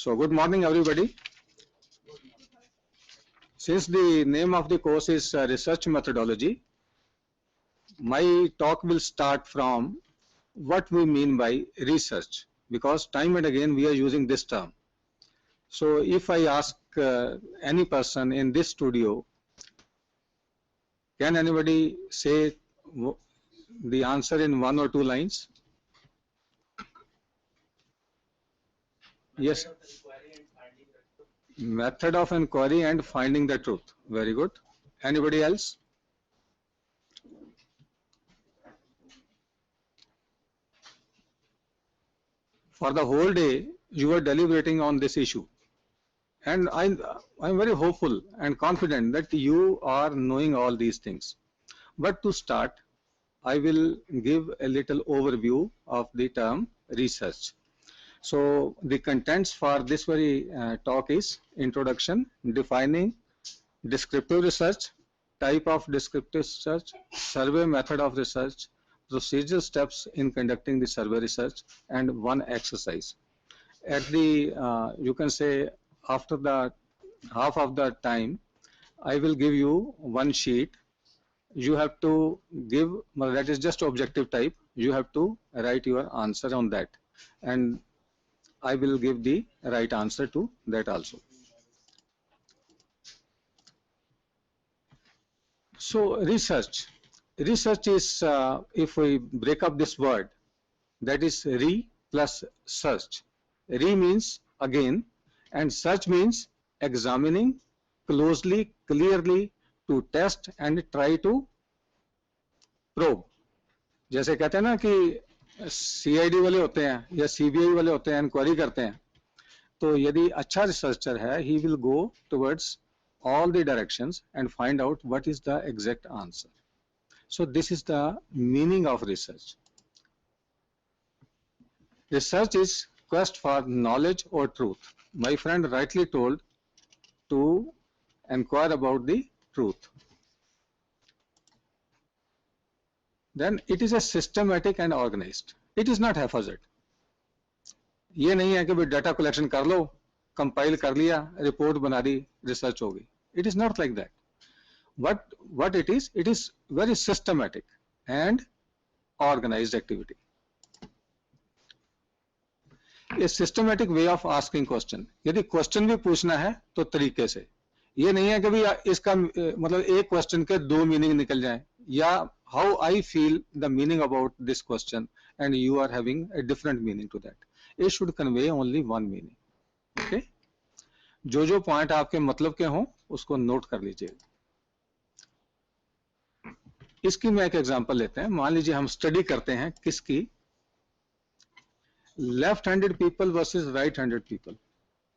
So good morning everybody. Since the name of the course is research methodology, my talk will start from what we mean by research, because time and again we are using this term. So if I ask any person in this studio, can anybody say the answer in one or two lines? Yes. Method of inquiry and finding the truth. Very good. Anybody else? For the whole day, you were deliberating on this issue. And I'm very hopeful and confident that you are knowing all these things. But to start, I will give a little overview of the term research. So the contents for this very talk is introduction, defining descriptive research, type of descriptive research, survey method of research, procedural steps in conducting the survey research, and one exercise. At the, you can say, after the half of the time, I will give you one sheet. You have to give, well, that is just objective type. You have to write your answer on that. And I will give the right answer to that also. So research is, if we break up this word, that is re plus search. Re means again, and search means examining closely, clearly, to test and try to probe. जैसे कहते हैं ना कि CID वाले होते हैं या CBI वाले होते हैं, इंक्वायरी करते हैं, तो यदि अच्छा रिसर्चर है, he will go towards all the directions and find out what is the exact answer. So this is the meaning of research. Research is quest for knowledge or truth. My friend rightly told to inquire about the truth. Then it is a systematic and organized. It is not haphazard. ये नहीं है कि भाई data collection कर लो, compile कर लिया, report बना दी, research हो गई. It is not like that. What it is very systematic and organized activity. A systematic way of asking question. यदि क्वेश्चन भी पूछना है तो तरीके से. ये नहीं है कि भाई इसका मतलब एक क्वेश्चन के दो मीनिंग निकल जाएं, या how I feel the meaning about this question and you are having a different meaning to that. It should convey only one meaning. Okay? जो पॉइंट आपके मतलब के हों उसको नोट कर लीजिए. इसकी मैं एक एग्जांपल लेते हैं. मान लीजिए हम स्टडी करते हैं किसकी, left handed people versus right handed people.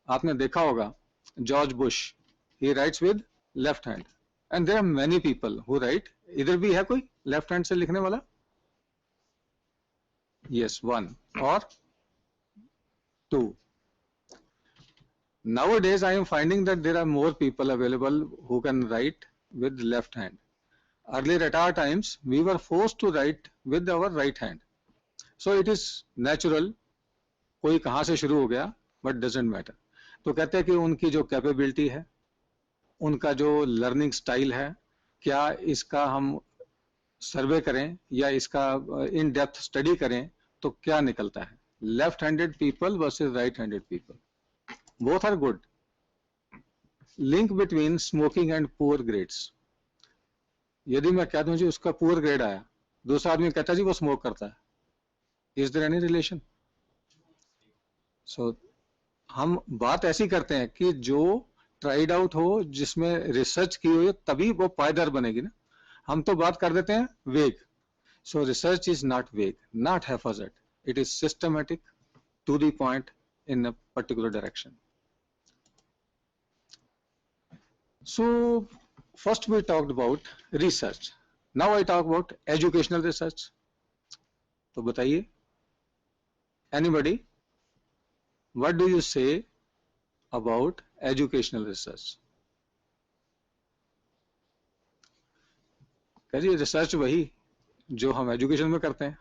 आपने देखा होगा George Bush, he writes with left hand, and there are many people who write. इधर भी है कोई लेफ्ट हैंड से लिखने वाला? यस, वन और two. Nowadays, I am finding that there are more people available who can write with left hand. Earlier at our times, we were forced to write with our right hand. So it is natural. कोई कहाँ से शुरू हो गया, but doesn't matter. तो कहते हैं कि उनकी जो कैपेबिलिटी है, उनका जो लर्निंग स्टाइल है, क्या इसका हम सर्वे करें या इसका इन डेप्थ स्टडी करें तो क्या निकलता है. Left handed people versus right handed people. Both are good. Link between smoking and poor grades. यदि मैं कह दूं जी उसका poor grade आया, दूसरा आदमी कहता है जी वो स्मोक करता है, is there any relation? So हम बात ऐसी करते हैं कि जो ट्राइड आउट हो, जिसमें रिसर्च की हो, तभी वो पायदार बनेगी ना. हम तो बात कर देते हैं वेग. So research is not vague, not haphazard. It is systematic, to the point, in a particular direction. So first we talked about research. Now I talk about educational research. तो बताइए, anybody, what do you say about educational research? कहिए research वही जो हम education में करते हैं.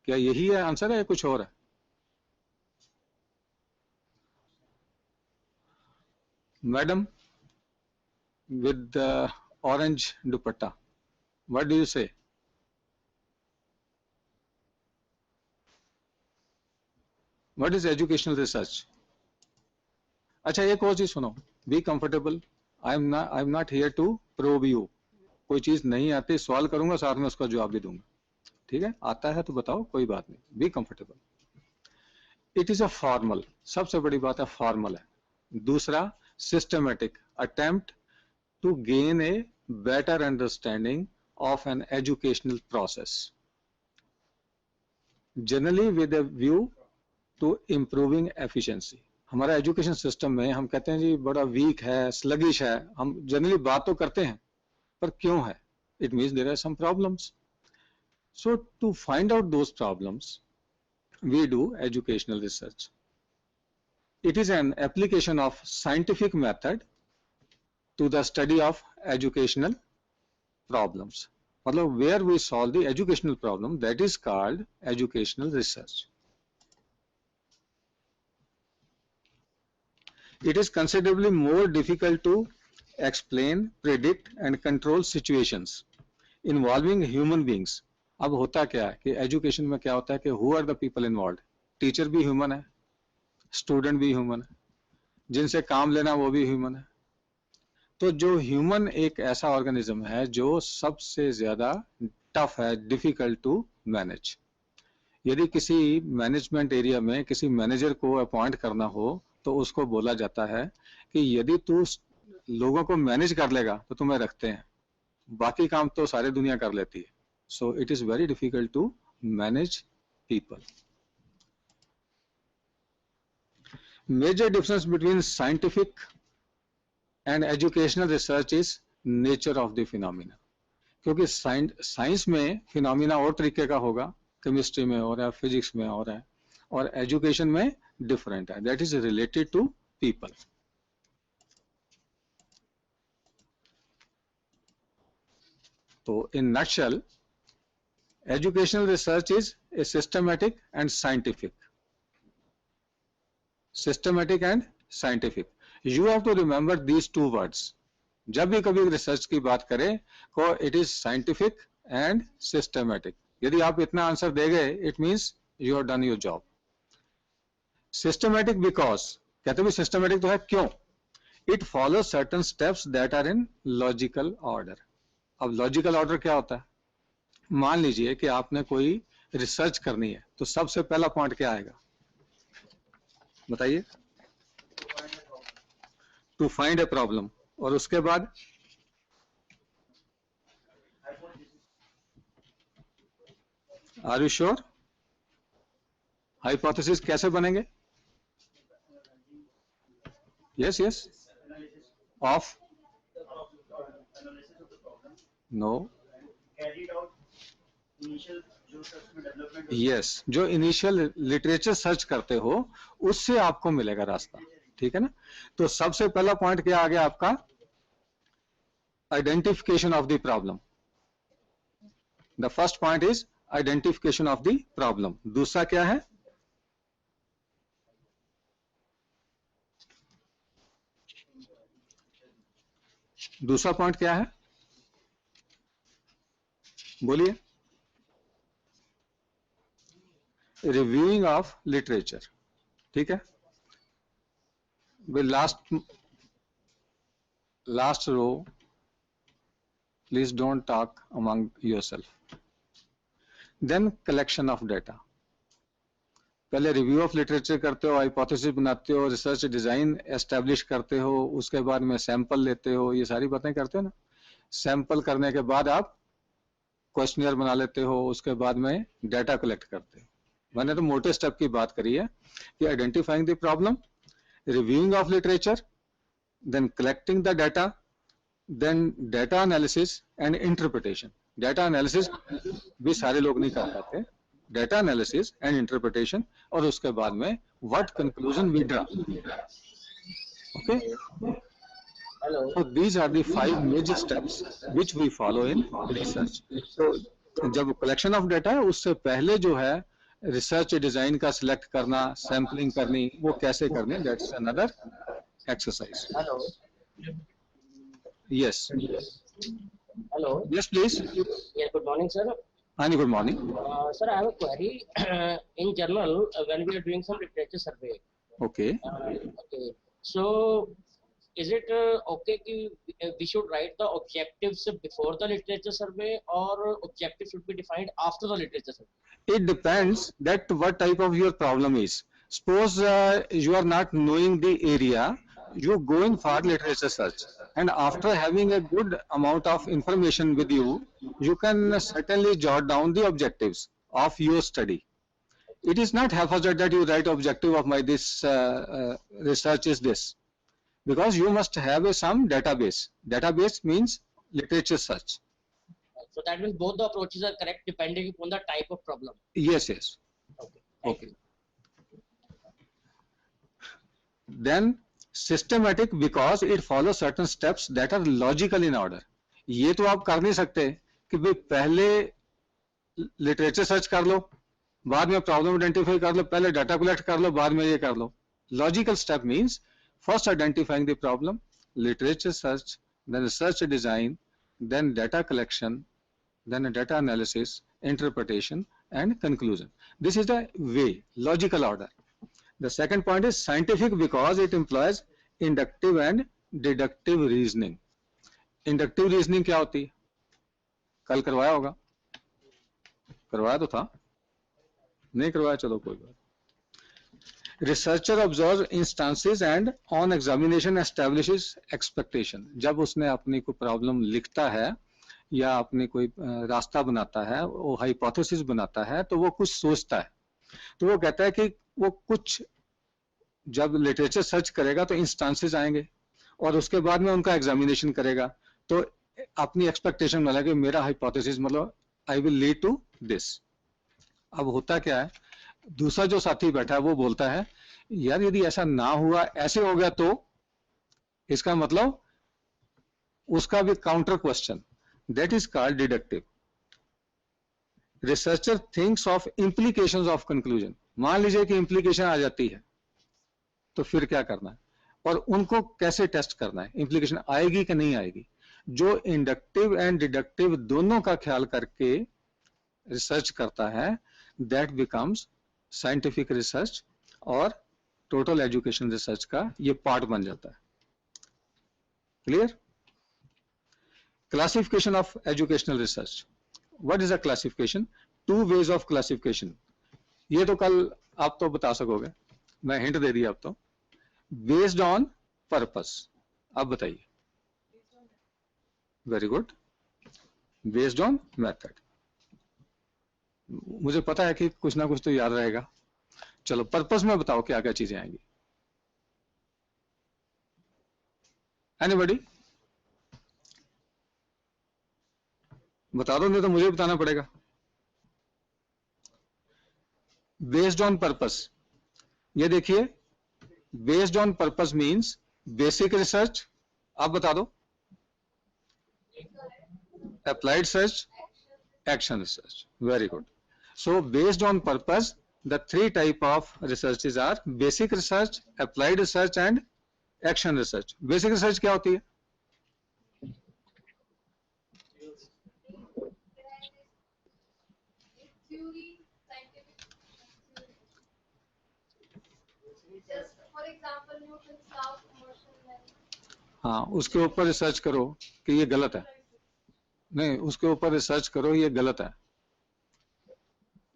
क्या यही है आंसर है या कुछ और है? Madam with the orange dupatta, what do you say? What is educational research? अच्छा एक और चीज सुनो, be comfortable, I am not here to probe you, कोई चीज नहीं आती सवाल करूंगा साथ में उसका जवाब भी दूंगा, ठीक है? आता है तो बताओ, कोई बात नहीं, be comfortable. It is a formal, सबसे बड़ी बात है फॉर्मल है। दूसरा systematic, attempt to gain a better understanding of an educational process, generally with a view to improving efficiency. हमारा एजुकेशन सिस्टम में हम कहते हैं जी बड़ा वीक है, स्लगिश है, हम जनरली बात तो करते हैं पर क्यों है? It means there are some problems. So to find out those problems we do educational research. It is an application of scientific method to the study of educational problems. मतलब where we solve the educational problem, that is called educational research. It is considerably more difficult to explain, predict and control situations involving human beings. अब होता क्या है कि education में क्या होता है कि who are the people involve, teacher भी ह्यूमन है, स्टूडेंट भी ह्यूमन है, जिनसे काम लेना वो भी ह्यूमन है। तो जो ह्यूमन एक ऐसा ऑर्गेनिज्म है जो सबसे ज्यादा टफ है, डिफिकल्ट टू मैनेज। यदि किसी मैनेजमेंट एरिया में किसी मैनेजर को अपॉइंट करना हो तो उसको बोला जाता है कि यदि तू लोगों को मैनेज कर लेगा तो तुम्हें रखते हैं, बाकी काम तो सारी दुनिया कर लेती है। So it is very difficult to manage people. Major difference between scientific and educational research is nature of the phenomena. क्योंकि साइंस में फिनोमिना और तरीके का होगा, केमिस्ट्री में हो रहा है, फिजिक्स में हो रहा है, और एजुकेशन में डिफरेंट है, that is related to people. तो in nutshell, educational research is a systematic and scientific. Systematic and scientific. You have to remember these two words. जब भी कभी रिसर्च की बात करें को it is scientific and systematic. यदि आप इतना आंसर दे गए, it means you have done your job. Systematic because, कहते भी systematic तो है, क्यों? It follows certain steps that are in logical order. अब logical order क्या होता है? मान लीजिए कि आपने कोई रिसर्च करनी है तो सबसे पहला पॉइंट क्या आएगा, बताइए? टू फाइंड ए प्रॉब्लम, और उसके बाद आर यू श्योर? हाइपोथेसिस कैसे बनेंगे? Yes yes, of no, yes, जो इनिशियल लिटरेचर सर्च करते हो उससे आपको मिलेगा रास्ता, ठीक है ना? तो सबसे पहला पॉइंट क्या आ गया आपका? Identification of the problem. The first point is identification of the problem. दूसरा क्या है? दूसरा पॉइंट क्या है, बोलिए? रिव्यूइंग ऑफ लिटरेचर, ठीक है? Last row, please don't talk among yourself. Then collection of data. पहले रिव्यू ऑफ लिटरेचर करते हो, हाइपोथेसिस बनाते हो, रिसर्च डिजाइन एस्टेब्लिश करते हो, उसके बाद में सैंपल लेते हो, ये सारी बातें करते हो ना। सैंपल करने के बाद आप क्वेश्चनियर बना लेते हो, उसके बाद में डेटा कलेक्ट करते हो। मैंने तो मोटे स्टेप की बात करी है कि identifying the problem, reviewing of literature, then collecting the data, then data analysis and interpretation. Data analysis भी सारे लोग नहीं कर पाते, डेटा एनालिसिस एंड इंटरप्रिटेशन, और उसके बाद में what conclusion we draw. Okay, so these are the 5 major steps which we follow in research. So जब कलेक्शन ऑफ डेटा है उससे पहले जो है रिसर्च डिजाइन का सिलेक्ट करना, सैम्पलिंग करनी, वो कैसे करनी, that's another exercise. Hello. Yes. Hello. Yes, please. Yeah, good morning, sir. Ani, good morning. Sir, I have a query. In general, when we are doing some literature survey, Okay. okay, so is it okay we should write the objectives before the literature survey, or objectives should be defined after the literature survey? It depends that what type of your problem is. Suppose you are not knowing the area, you go in for literature search, and after having a good amount of information with you, you can certainly jot down the objectives of your study. It is not haphazard that you write objective of my this research is this, because you must have some database. Database means literature search. So that means both the approaches are correct depending upon the type of problem. Yes, yes. Okay. Okay. Then systematic because it follows certain steps that are logical in order. ये तो आप कर नहीं सकते कि भाई पहले literature search कर लो, बाद में प्रॉब्लम आइडेंटिफाई कर लो, पहले डाटा कलेक्ट कर लो, बाद में ये कर लो. Logical step means first identifying the problem, literature search, then research design, then data collection, then a data analysis, interpretation, and conclusion. This is the way, logical order. The second point is scientific because it implies inductive and deductive reasoning. Inductive reasoning क्या होती है? कल करवाया होगा, करवाया तो था, नहीं करवाया, चलो कोई बात. Researcher observes instances and on examination establishes expectation. जब उसने अपनी कोई प्रॉब्लम लिखता है या अपनी कोई रास्ता बनाता है, वो हाइपोथेसिस बनाता है, तो वो कुछ सोचता है. तो वो कहता है कि वो कुछ जब लिटरेचर सर्च करेगा तो इंस्टांसेस आएंगे और उसके बाद में उनका एग्जामिनेशन करेगा, तो अपनी एक्सपेक्टेशन वाला कि मेरा हाइपोथेसिस मतलब I will lead to this. अब होता क्या है, दूसरा जो साथी बैठा है वो बोलता है यार यदि ऐसा ना हुआ, ऐसे हो गया, तो इसका मतलब उसका भी counter question, that is called deductive. Researcher thinks of implications of conclusion. मान लीजिए कि इंप्लीकेशन आ जाती है, तो फिर क्या करना है और उनको कैसे टेस्ट करना है, इंप्लीकेशन आएगी कि नहीं आएगी. जो इंडक्टिव एंड डिडक्टिव दोनों का ख्याल करके रिसर्च करता है, दैट बिकम्स साइंटिफिक रिसर्च और टोटल एजुकेशन रिसर्च का ये पार्ट बन जाता है. Clear? Classification of educational research. What is a classification? Two ways of classification. ये तो कल आप तो बता सकोगे, मैं हिंट दे दिया अब तो. Based on purpose. आप बताइए. Very good. Based on method. मुझे पता है कि कुछ ना कुछ तो याद रहेगा. चलो पर्पस में बताओ क्या क्या चीजें आएंगी. एनीबॉडी बता दो, नहीं तो मुझे बताना पड़ेगा. Based on purpose. ये देखिए, based on purpose means basic research. आप बता दो. Applied search, action research. Very good. So based on purpose, the three type of researches are basic research, applied research and action research. Basic research क्या होती है? हाँ, उसके ऊपर research करो कि ये गलत है. नहीं, उसके ऊपर रिसर्च करो ये गलत है,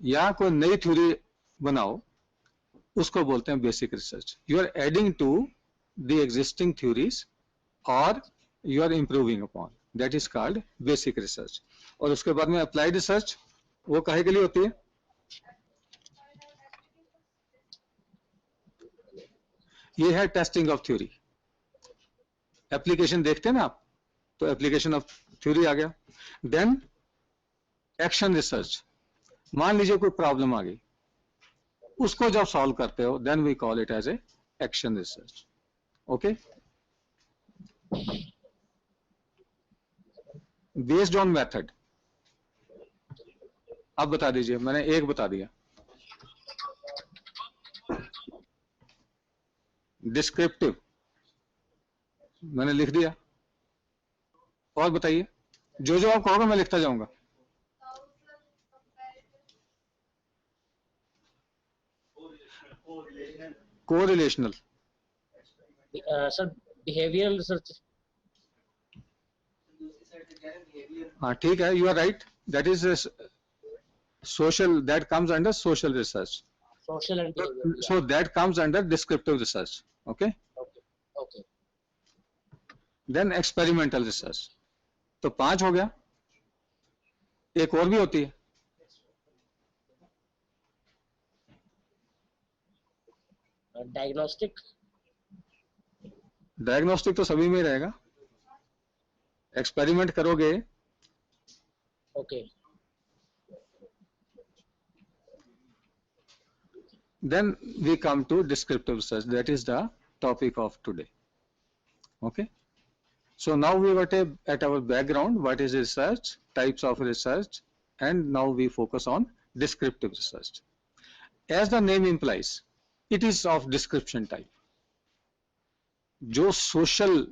या कोई नई थ्योरी बनाओ, उसको बोलते हैं basic research. You are adding to the existing theories और you are improving upon, that is called basic research. और उसके बाद में अप्लाइड रिसर्च, वो काहे के लिए होती है? ये है टेस्टिंग ऑफ थ्योरी. एप्लीकेशन देखते हैं ना आप, तो एप्लीकेशन ऑफ थ्योरी आ गया. Then action research. मान लीजिए कोई प्रॉब्लम आ गई, उसको जब सॉल्व करते हो, then we call it as a action research. Okay. Based on method. अब बता दीजिए, मैंने एक बता दिया. डिस्क्रिप्टिव. मैंने लिख दिया। और बताइए, जो जो आप कहोगे मैं लिखता जाऊंगा। Correlational, sir behavioural research. हाँ ठीक है, you are right, that is social, that comes under social research. Social and behaviour. So that comes under descriptive research. Okay. Okay okay. Then experimental research. तो 5 हो गया, एक और भी होती है। डायग्नोस्टिक। डायग्नोस्टिक तो सभी में रहेगा, एक्सपेरिमेंट करोगे। Okay. Then we come to descriptive research, that is the topic of today. Okay. So now we were at our background, what is research, types of research, and now we focus on descriptive research. As the name implies, it is of description type. जो social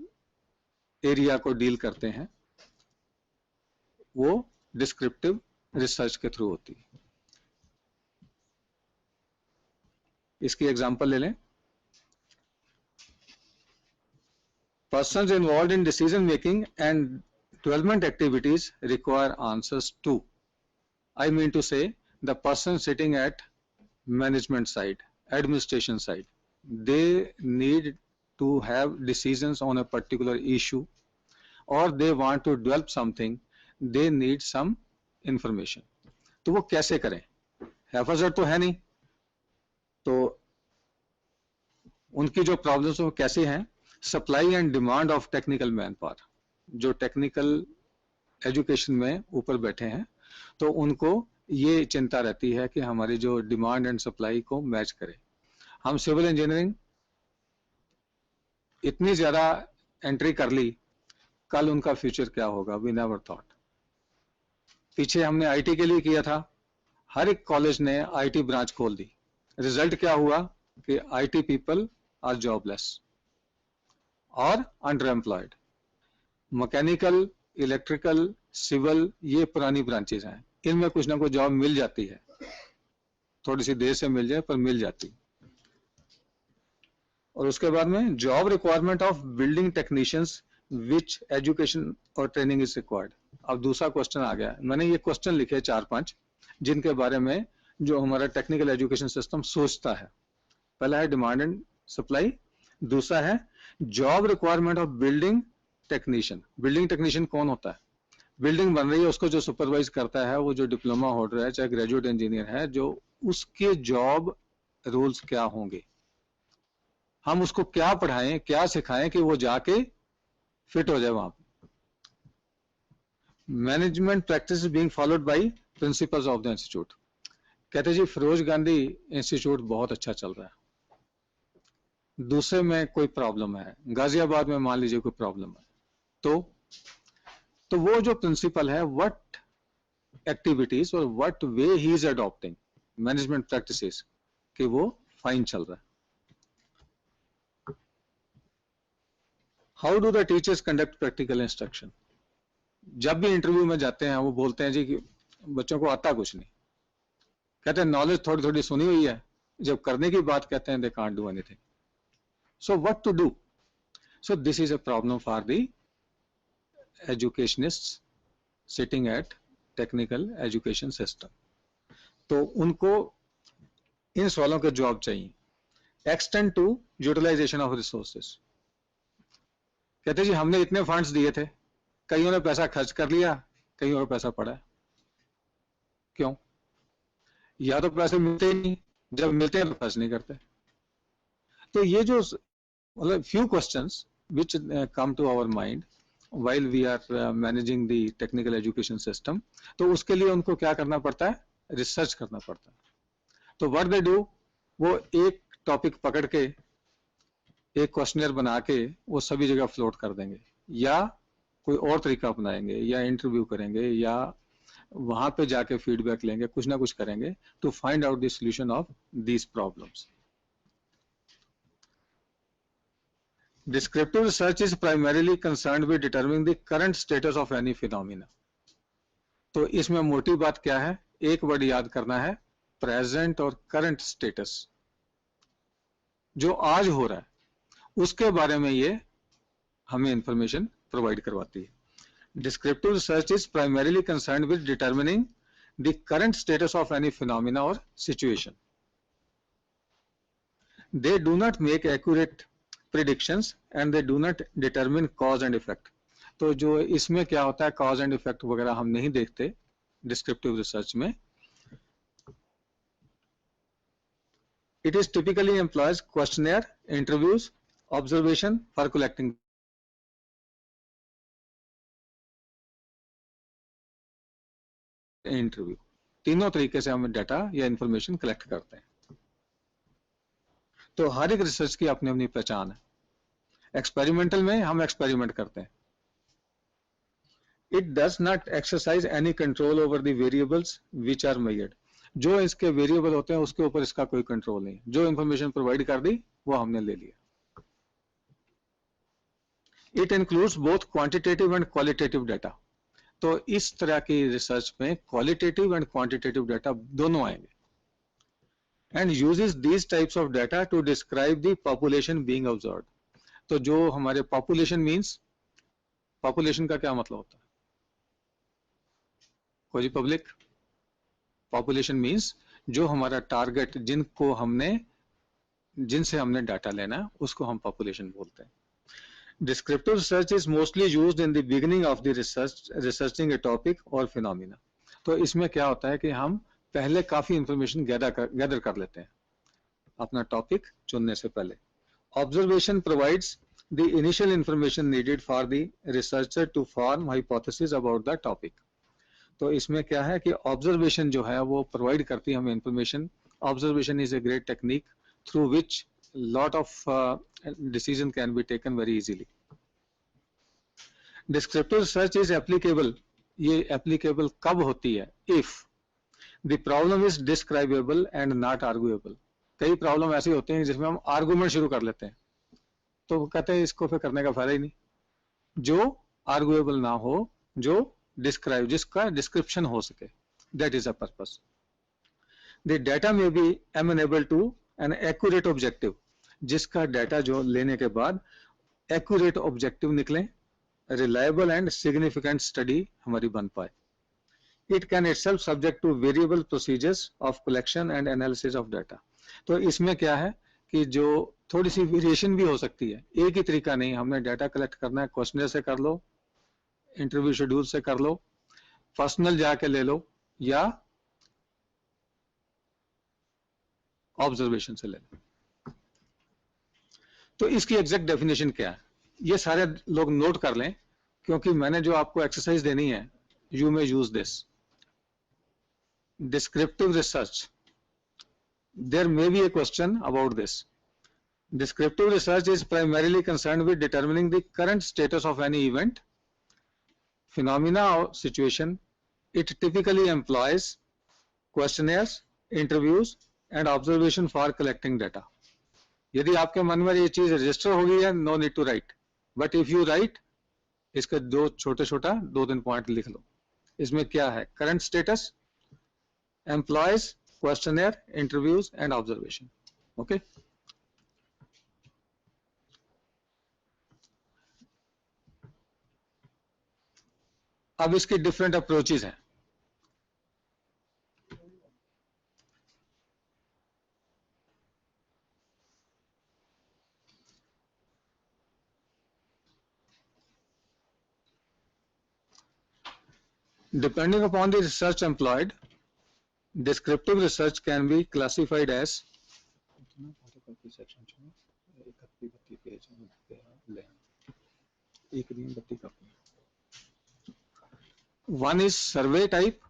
area को deal करते हैं वो descriptive research के through होती है। इसकी example ले लें। Persons involved in decision making and development activities require answers to. I mean to say, the person sitting at management side, administration side, they need to have decisions on a particular issue, or they want to develop something, they need some information. तो वो कैसे करें? हैफाजत तो है नहीं, तो उनकी जो प्रॉब्लम्स वो कैसे हैं? Supply and demand of technical man power, जो टेक्निकल एजुकेशन में ऊपर बैठे हैं, तो उनको ये चिंता रहती है कि हमारी जो डिमांड एंड सप्लाई को मैच करे। हम सिविल इंजीनियरिंग इतनी ज्यादा एंट्री कर ली, कल उनका फ्यूचर क्या होगा, वी नेवर थॉट। पीछे हमने आईटी के लिए किया था, हर एक कॉलेज ने आईटी ब्रांच खोल दी, रिजल्ट क्या हुआ कि आईटी पीपल आर जॉबलेस और underemployed. Mechanical, electrical, civil, ये पुरानी ब्रांचेस हैं, इनमें कुछ ना कुछ जॉब मिल जाती है, थोड़ी सी देर से मिल जाए पर मिल जाती। और उसके बाद में job requirement of building technicians which education और ट्रेनिंग इज रिक्वायर्ड। अब दूसरा क्वेश्चन आ गया, मैंने ये क्वेश्चन लिखे 4-5 जिनके बारे में जो हमारा टेक्निकल एजुकेशन सिस्टम सोचता है। पहला है डिमांड एंड सप्लाई, दूसरा है job requirement of building technician. Building technician कौन होता है? बिल्डिंग बन रही है, उसको जो सुपरवाइज करता है वो जो डिप्लोमा होल्डर है, चाहे ग्रेजुएट इंजीनियर है, जो उसके जॉब रूल्स क्या होंगे, हम उसको क्या पढ़ाएं, क्या सिखाएं कि वो जाके फिट हो जाए वहां पे। Management practice being followed by principles of the institute. कहते जी फिरोज गांधी इंस्टीट्यूट बहुत अच्छा चल रहा है, दूसरे में कोई प्रॉब्लम है, गाजियाबाद में मान लीजिए कोई प्रॉब्लम है, तो वो जो प्रिंसिपल है, व्हाट एक्टिविटीज और what way he is adopting management practices, कि वो फाइन चल रहा है। How do the teachers conduct practical instruction? जब भी इंटरव्यू में जाते हैं वो बोलते हैं जी कि बच्चों को आता कुछ नहीं, कहते हैं नॉलेज थोड़ी थोड़ी सुनी हुई है, जब करने की बात कहते हैं they can't do anything. So what to do? So this is a problem for the educationists sitting at technical education system. तो उनको इन सवालों के जवाब चाहिए। Extend to utilization of resources. कहते जी हमने इतने फंड्स दिए थे, कईयों ने पैसा खर्च कर लिया, कईयों का पैसा पड़ा है, क्यों? या तो पैसे मिलते ही नहीं, जब मिलते हैं तो खर्च नहीं करते। तो ये जो few questions which come to our mind while we are managing the technical education system, तो उसके लिए उनको क्या करना पड़ता है? रिसर्च करना पड़ता है। तो what they do, वो एक टॉपिक पकड़ के एक क्वेश्चनर बना के वो सभी जगह फ्लोट कर देंगे, या कोई और तरीका अपनाएंगे, या इंटरव्यू करेंगे, या वहां पे जाके फीडबैक लेंगे, कुछ ना कुछ करेंगे to find out the solution of these problems. Descriptive research is primarily concerned with determining the current status of any phenomena. तो इसमें मोटी बात क्या है, एक वर्ड याद करना है, प्रेजेंट और करंट स्टेटस. जो आज हो रहा है उसके बारे में ये हमें इंफॉर्मेशन प्रोवाइड करवाती है. Descriptive research is primarily concerned with determining the current status of any phenomena or situation. They do not make accurate predictions and they do not determine cause and effect. तो जो इसमें क्या होता है, cause and effect वगैरह हम नहीं देखते descriptive research में. It is typically employs questionnaire, interviews, observation for collecting interview. तीनों तरीके से हम डाटा या इंफॉर्मेशन कलेक्ट करते हैं. तो हर एक रिसर्च की अपनी अपनी पहचान है. एक्सपेरिमेंटल में हम एक्सपेरिमेंट करते हैं. It does not exercise any control over the variables which are measured. जो इसके वेरिएबल होते हैं उसके ऊपर इसका कोई कंट्रोल नहीं. जो इंफॉर्मेशन प्रोवाइड कर दी वो हमने ले लिया. It includes both quantitative and qualitative data. तो इस तरह की रिसर्च में क्वालिटेटिव एंड क्वांटिटेटिव डाटा दोनों आएंगे. And uses these types of data to describe the population being observed. तो जो हमारे पॉपुलेशन मींस, पॉपुलेशन का क्या मतलब होता है, कोई पब्लिक. पॉपुलेशन मींस जो हमारा टारगेट, जिनसे हमने डाटा लेना उसको हम पॉपुलेशन बोलते हैं. Descriptive research is mostly used in the beginning of the researching a topic or phenomena. तो इसमें क्या होता है कि हम पहले काफी इंफॉर्मेशन गैदर कर लेते हैं अपना टॉपिक चुनने से पहले. Observation provides the initial information needed for the researcher to form hypothesis about the topic. तो इसमें क्या है कि ऑब्जर्वेशन जो है वो प्रोवाइड करती है हमें information. Observation is a great technique through which lot of decision can be taken very easily. Descriptive research is applicable. ये applicable कब होती है? If the problem is describable and not arguable. कई प्रॉब्लम ऐसे होते हैं जिसमें हम आर्गुमेंट शुरू कर लेते हैं तो कहते हैं इसको फिर करने का फायदा ही नहीं. जो आर्गुएबल ना हो, जो डिस्क्राइब, जिसका डिस्क्रिप्शन हो सके, that is a purpose. The data may be amenable to an accurate objective. जिसका डाटा जो लेने के बाद accurate objective निकले, reliable and significant study हमारी बन पाए. It can itself subject to variable procedures of collection and analysis of data. तो इसमें क्या है कि जो थोड़ी सी वेरिएशन भी हो सकती है, एक ही तरीका नहीं. हमने डाटा कलेक्ट करना है, क्वेश्चनर से कर लो, इंटरव्यू शेड्यूल से कर लो, पर्सनल जाके ले लो या ऑब्जर्वेशन से ले लो. तो इसकी एग्जैक्ट डेफिनेशन क्या है ये सारे लोग नोट कर लें, क्योंकि मैंने जो आपको एक्सरसाइज देनी है, you may use this. Descriptive research, there may be a question about this. Descriptive research is primarily concerned with determining the current status of any event, phenomena or situation. It typically employs questionnaires, interviews and observation for collecting data. यदि आपके मन में ये चीज register हो गई है, no need to write, but if you write, इसका दो छोटा 2-3 पॉइंट लिख लो. इसमें क्या है? Current status, employees, questionnaire, interviews and observation. Okay. अब इसकी डिफरेंट अप्रोचेस हैं. Depending upon the research employed, descriptive research can be classified as one is survey type,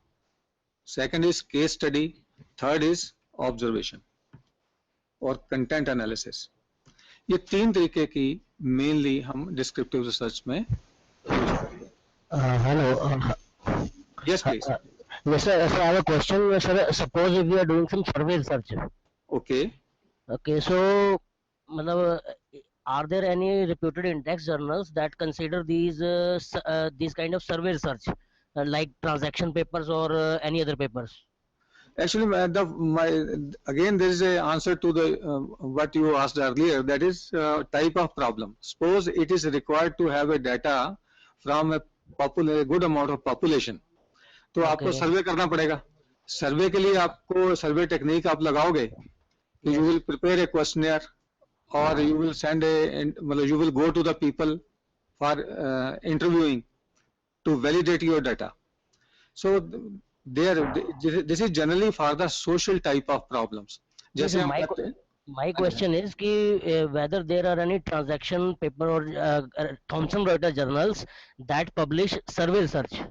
second is case study, third is observation और content analysis. ये 3 तरीके की mainly हम descriptive research में. Hello. Yes, please. Yes, sir. So I have a question, sir. Suppose if we are doing some survey research. Okay. Okay. So, मतलब are there any reputed index journals that consider these kind of survey research, like transaction papers or any other papers? Actually, again, there is a answer to the what you asked earlier. That is type of problem. Suppose it is required to have a data from a good amount of population, तो आपको Okay. सर्वे करना पड़ेगा. सर्वे के लिए आपको सर्वे technique आप लगाओगे. You will prepare a questionnaire, or you will send you will go to the people for interviewing to validate your data. So this is generally for the social type of problems. Yes, जैसे हम कहते हैं, my question is कि whether there are any transaction paper or Thomson Reuters journals that publish survey research.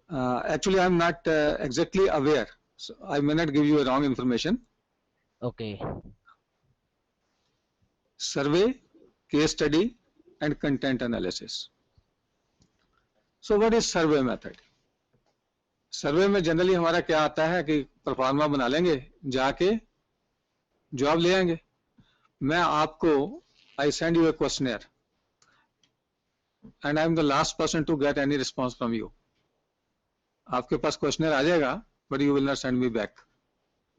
Actually I'm not exactly aware, so I may not give you a wrong information. Okay. Survey, case study and content analysis. So what is survey method? सर्वे में generally हमारा क्या आता है कि pro forma बना लेंगे, जाके job ले आएंगे. मैं आपको I send you a questionnaire and I am the last person to get any response from you. आपके पास क्वेश्चनर आ जाएगा but you will not send me back.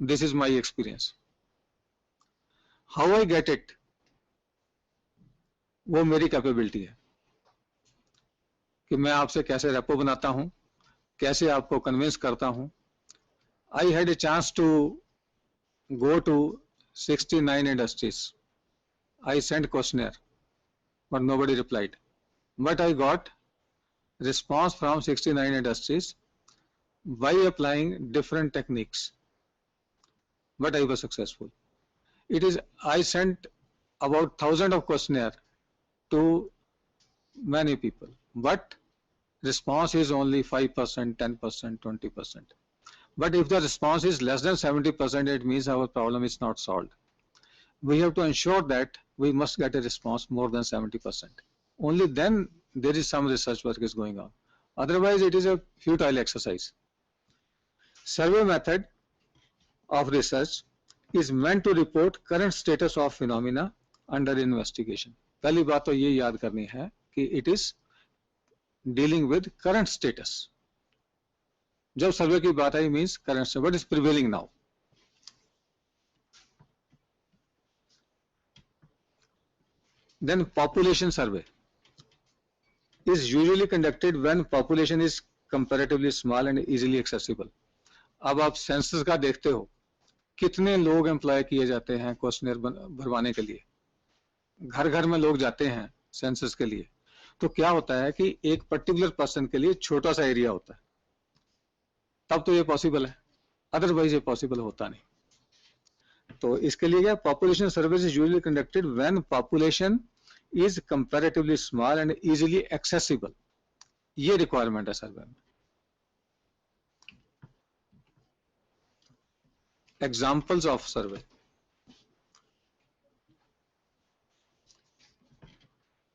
This is my experience. How I get it, वो मेरी capability है कि मैं आपसे कैसे रेपो बनाता हूं, कैसे आपको कन्विंस करता हूं. I had a chance to go to 69 industries. I sent questionnaire, but nobody replied. But I got response from 69 industries by applying different techniques. But I was successful. I sent about 1,000 of questionnaire to many people, but response is only 5%, 10%, 20%. But if the response is less than 70%, it means our problem is not solved. We have to ensure that we must get a response more than 70%. Only then there is some research work is going on. Otherwise, it is a futile exercise. Survey method of research is meant to report current status of phenomena under investigation. पहली बात तो ये याद करनी है कि it is dealing with current status. जब survey की बात आई means current state, what is prevailing now. Then population survey is usually conducted when population is comparatively small and easily accessible. अब आप सेंसस का देखते हो, कितने लोग एम्प्लॉय किए जाते हैं क्वेश्चनर भरवाने के लिए. घर घर में लोग जाते हैं सेंसस के लिए. तो क्या होता है कि एक पर्टिकुलर पर्सन के लिए छोटा सा एरिया होता है, तब तो ये पॉसिबल है, अदरवाइज ये पॉसिबल होता नहीं. तो इसके लिए क्या, population survey is usually conducted when population is comparatively small and easily accessible. ये रिक्वायरमेंट है सर्वे में. एग्जांपल्स ऑफ सर्वे.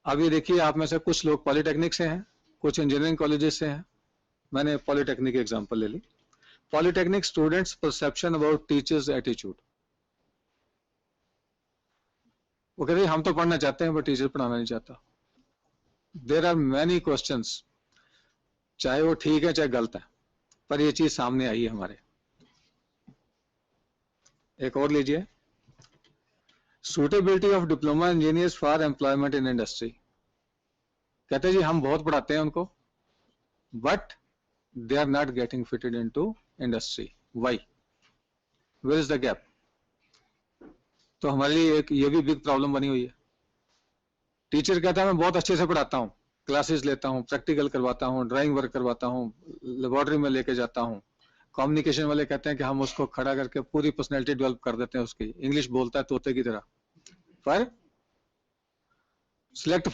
अब ये देखिए, आप में से कुछ लोग पॉलिटेक्निक से हैं, कुछ इंजीनियरिंग कॉलेजेस से हैं. मैंने पॉलिटेक्निक एग्जांपल ले ली. Polytechnic students perception about teachers attitude. वो कहते हैं हम तो पढ़ना चाहते हैं बट टीचर पढ़ाना नहीं चाहता. देयर आर मैनी क्वेश्चंस, चाहे वो ठीक है चाहे गलत है, पर ये चीज सामने आई है हमारे. एक और लीजिए, suitability of diploma engineers for employment in industry. कहते हैं जी हम बहुत पढ़ाते हैं उनको, but they are not getting fitted into industry. Why? Where is the gap? तो हमारे लिए एक ये भी बिग प्रॉब्लम बनी हुई है. टीचर कहता है मैं बहुत अच्छे से पढ़ाता हूँ, क्लासेस लेता हूँ, प्रैक्टिकल करवाता हूँ, ड्राइंग वर्क करवाता हूँ, लेबोरेटरी में लेके जाता हूँ. कम्युनिकेशन वाले कहते हैं कि हम उसको खड़ा करके पूरी पर्सनैलिटी डेवलप कर देते हैं उसकी, इंग्लिश बोलता है तोते की तरह, पर सिलेक्ट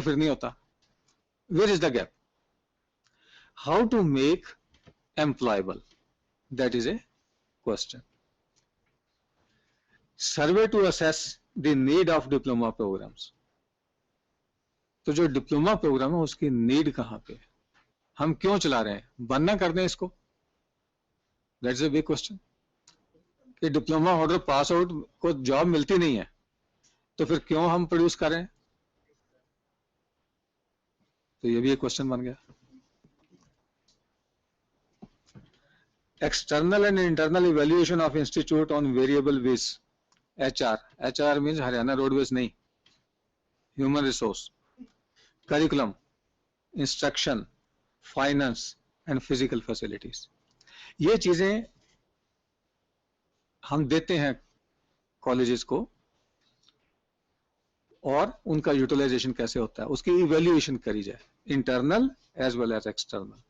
फिर नहीं होता. Where is the gap? How to make employable? That is a question. Survey to assess the need of diploma programs. तो जो डिप्लोमा प्रोग्राम है उसकी नीड कहां पे, हम क्यों चला रहे हैं, बंद ना कर दें इसको. That's a big question. कि डिप्लोमा होल्डर पास आउट को जॉब मिलती नहीं है, तो फिर क्यों हम प्रोड्यूस करें? तो ये भी एक क्वेश्चन बन गया। External and internal evaluation of institute on variable base, HR, HR means Haryana roadways नहीं, human resource, curriculum, instruction, finance and physical facilities, ये चीजें हम देते हैं कॉलेजेस को, और उनका यूटिलाइजेशन कैसे होता है उसकी इवेल्युएशन करी जाए, internal as well as external.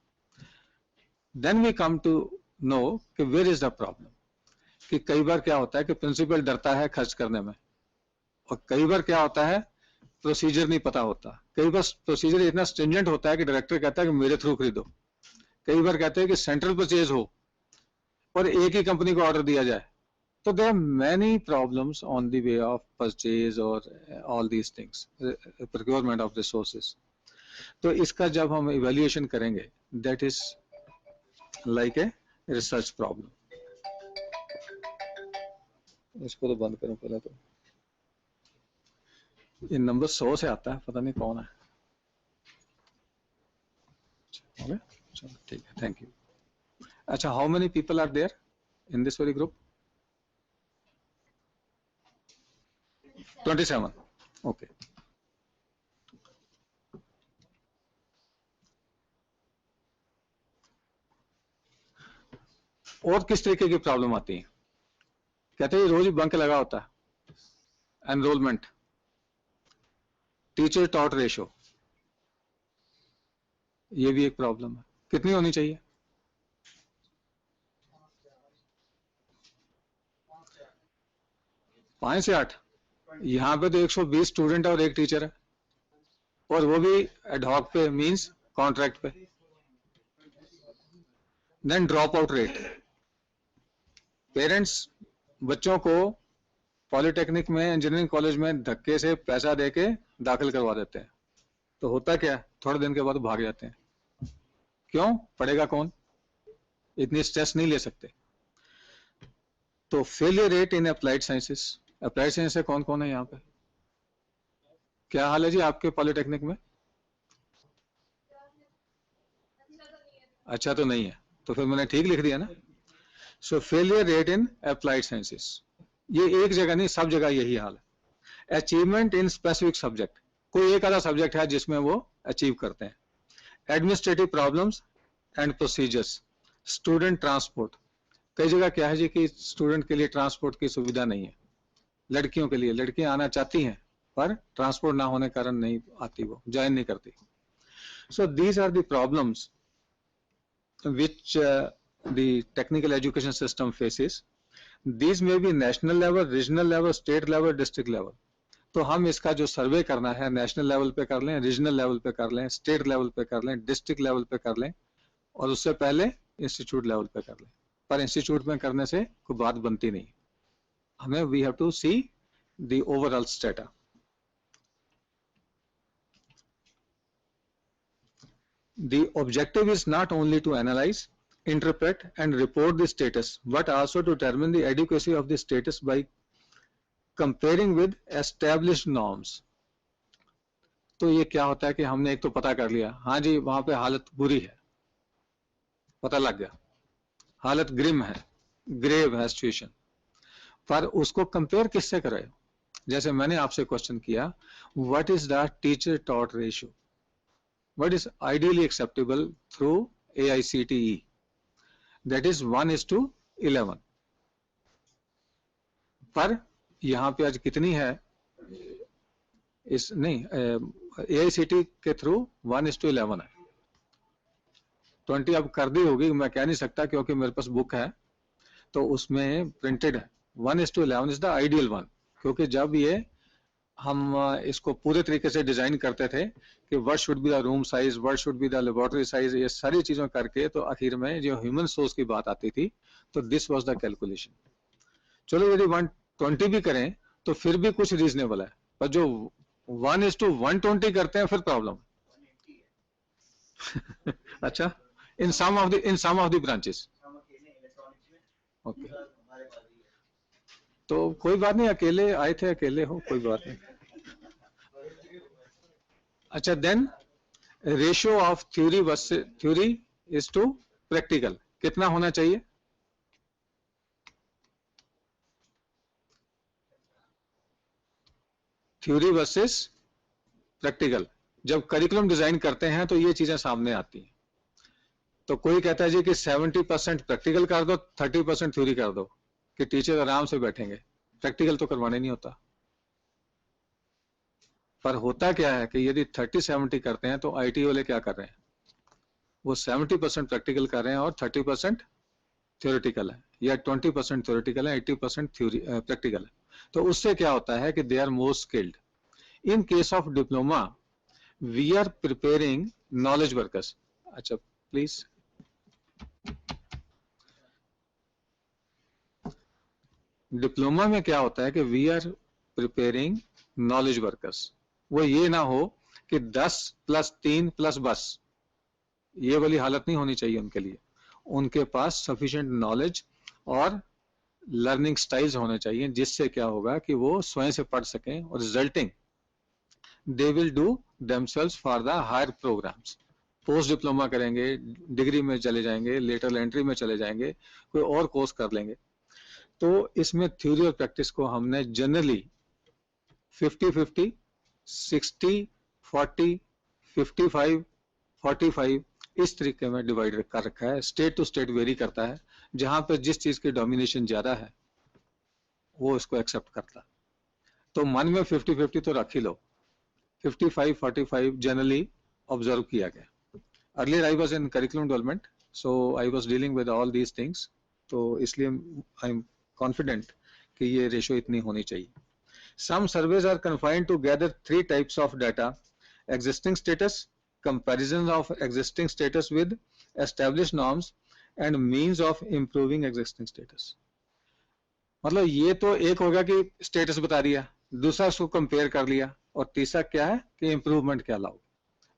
Then we come to know कि वेयर इज द प्रॉब्लम। कि कई बार क्या होता है कि प्रिंसिपल डरता है खर्च करने में, और कई बार क्या होता है प्रोसीजर नहीं पता होता, कई बार प्रोसीजर इतना स्ट्रिंजेंट होता है कि डायरेक्टर कहता है कि मेरे थ्रू खरीदो, कई बार कहते हैं कि सेंट्रल परचेज हो और एक ही कंपनी को ऑर्डर दिया जाए। तो there are many problems on the way of purchase और all these things, procurement of resources. तो इसका जब हम इवैल्यूएशन करेंगे, that is like a research problem. इसको तो बंद करो पहले। तो ये नंबर 100 से आता है, पता नहीं कौन है। चलो ठीक है, थैंक यू। अच्छा, how many people are there in this very group? 27, okay. और किस तरीके की प्रॉब्लम आती है? कहते हैं रोज ही बंक लगा होता है, एनरोलमेंट, टीचर टॉट रेशो, ये भी एक प्रॉब्लम है। कितनी होनी चाहिए? 5 से 8। यहाँ पे तो 120 स्टूडेंट है और एक टीचर है, और वो भी एडहॉक पे, मींस कॉन्ट्रैक्ट पे। Then drop out rate, parents बच्चों को पॉलिटेक्निक में, इंजीनियरिंग कॉलेज में धक्के से पैसा देके दाखिल करवा देते हैं, तो होता क्या, थोड़े दिन के बाद भाग जाते हैं। क्यों? पढ़ेगा कौन? इतनी स्ट्रेस नहीं ले सकते। तो failure rate in applied sciences, applied science से कौन कौन है यहाँ पे? क्या हाल है जी आपके पॉलिटेक्निक में? अच्छा तो नहीं है, तो फिर मैंने ठीक लिख दिया ना। सो failure rate in applied sciences, ये एक जगह नहीं, सब जगह यही हाल है। अचीवमेंट इन स्पेसिफिक सब्जेक्ट, कोई एक आधा सब्जेक्ट है जिसमें वो अचीव करते हैं। Administrative problems and procedures, student transport, कई जगह क्या है जी कि स्टूडेंट के लिए ट्रांसपोर्ट की सुविधा नहीं है। लड़कियों के लिए, लड़कियां आना चाहती हैं पर ट्रांसपोर्ट ना होने कारण नहीं आती, वो ज्वाइन नहीं करती। So these are the problems which the technical education system faces. These may be national level, regional level, state level, district level. तो हम इसका जो सर्वे करना है नेशनल लेवल पे कर लें, रीजनल लेवल पे कर लें, स्टेट लेवल पे कर लें, डिस्ट्रिक्ट लेवल पे कर लें, और उससे पहले इंस्टीट्यूट लेवल पे कर लें। पर इंस्टीट्यूट में करने से कोई बात बनती नहीं, हमें we have to see the overall strata. The objective is not only to analyze, interpret and report the status, but also to determine the adequacy of the status by comparing with established norms. तो ये क्या होता है कि हमने एक तो पता कर लिया, हाँ जी वहां पे हालत बुरी है, पता लग गया, हालत ग्रिम है, ग्रेव है सिचुएशन, पर उसको कंपेयर किससे करें? जैसे मैंने आपसे क्वेश्चन किया, what is the teacher taught ratio, what is ideally acceptable through AICTE, that is 1:11, पर यहाँ पे आज कितनी है? इस नहीं, AICTE के थ्रू 1:11 है। 20 अब कर दी होगी, मैं कह नहीं सकता क्योंकि मेरे पास बुक है तो उसमें प्रिंटेड है 1:11 इज द आइडियल वन। क्योंकि जब ये हम इसको पूरे तरीके से डिजाइन करते थे कि what should be the room size, what should be the laboratory size, ये सारी चीजों करके तो आखिर में जो ह्यूमन सोर्स की बात आती थी, तो दिस वाज द कैलकुलेशन। चलो यदि 120 भी करें तो फिर भी कुछ रीजनेबल है, पर जो 1:120 करते हैं फिर प्रॉब्लम। अच्छा, इन सम ऑफ द ब्रांचेस, ओके। तो कोई बात नहीं, अकेले आए थे, अकेले हो, कोई बात नहीं। अच्छा, then ratio of theory is to practical कितना होना चाहिए? थ्योरी वर्सेस प्रैक्टिकल जब करिकुलम डिजाइन करते हैं तो ये चीजें सामने आती हैं। तो कोई कहता है जी कि 70% प्रैक्टिकल कर दो, 30% थ्योरी कर दो कि टीचर आराम से बैठेंगे। प्रैक्टिकल तो करवाने नहीं होता। पर होता क्या है कि यदि 30-70 करते हैं तो आईटी वाले क्या कर रहे हैं, वो 70% प्रैक्टिकल कर रहे हैं और 30% थ्योरेटिकल है, या 20% थ्योरेटिकल है, 80% थ्योरी प्रैक्टिकल है। तो उससे क्या होता है कि they are more skilled. In case of diploma we are preparing knowledge workers. अच्छा प्लीज, डिप्लोमा में क्या होता है कि we are preparing knowledge workers. वो ये ना हो कि 10 + 3 + बस, ये वाली हालत नहीं होनी चाहिए उनके लिए। उनके पास सफिशिएंट नॉलेज और लर्निंग स्टाइल्स होने चाहिए, जिससे क्या होगा कि वो स्वयं से पढ़ सकें और resulting they will do themselves for the higher programmes. Post diploma करेंगे, डिग्री में चले जाएंगे, लेटरल एंट्री में चले जाएंगे, कोई और कोर्स कर लेंगे। तो इसमें थ्योरी और प्रैक्टिस को हमने जनरली 50-50, 60-40, 55-45 इस तरीके में डिवाइड कर रखा है। स्टेट टू स्टेट वेरी करता है, जहां पे जिस चीज की डोमिनेशन ज्यादा है वो इसको एक्सेप्ट करता है। तो मन में 50-50 तो रख ही लो, 55-45 जनरली ऑब्जर्व किया गया। Earlier I was in curriculum development, so I was dealing with all these things, तो इसलिए आई एम कॉन्फिडेंट कि ये रेशियो इतनी होनी चाहिए। Some surveys are confined to gather 3 types of data: existing status, comparison of existing status with established norms, and means of improving existing status. मतलब ये तो एक होगा कि स्टेटस बता दिया, दूसरा उसको कंपेयर कर लिया, और तीसरा क्या है कि इंप्रूवमेंट क्या लाओ।